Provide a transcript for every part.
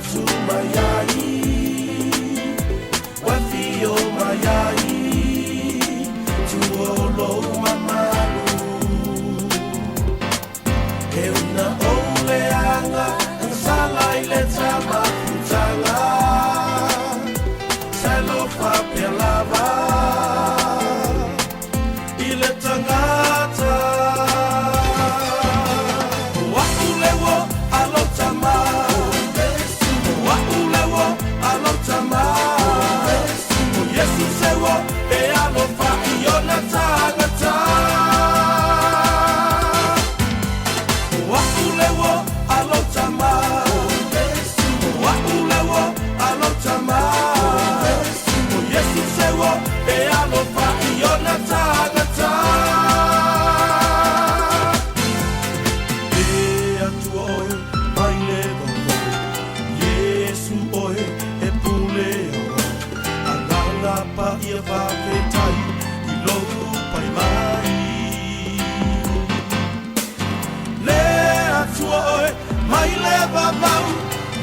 tu mayai, wafio mayai, tu olo mamalu. E una oleanga, ang salay le tama putanga, salo fa pelava, ile tangata.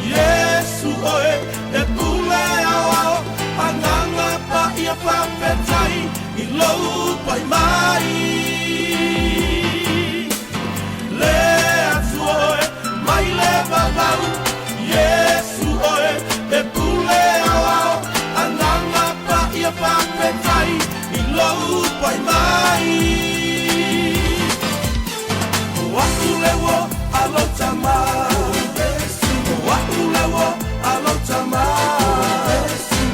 Yesu oe e pule ao anganga pa ia whawhetai I lou pai mai. Le atu oe mai le vavau Yesu oe e pule ao anganga pa ia whawhetai I lou pai mai. Watu lewo alo tamai Alotama,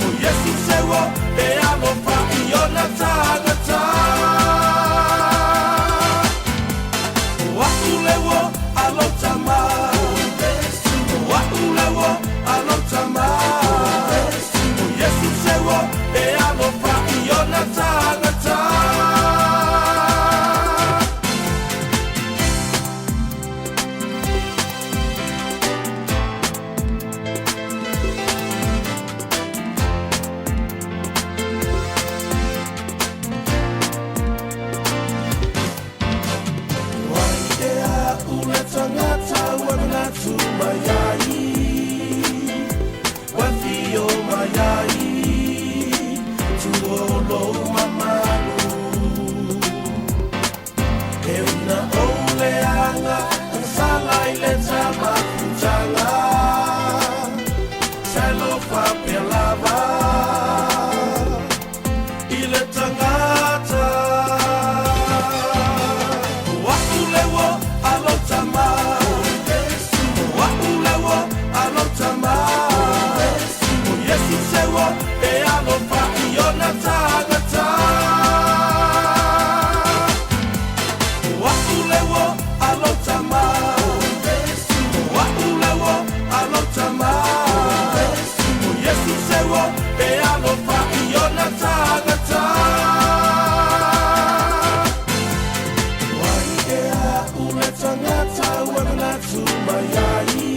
o Yesu sewo e alofa iona tagata. O akulewo alotama, o akulewo alotama, o Yesu sewo e alofa iona tagata. Tu mayai, wafio mayai, tu olo mamalu. E una oleanga, ang salay le tama putanga, salo fa pelava, ile tangata. Wakulewo alotama. Yesu sewo e alofa iona tagata. Wakulewo alotama, wakulewo alotama. Yesu sewo e alofa iona tagata. Wai ea ule tangata wana tu mayai.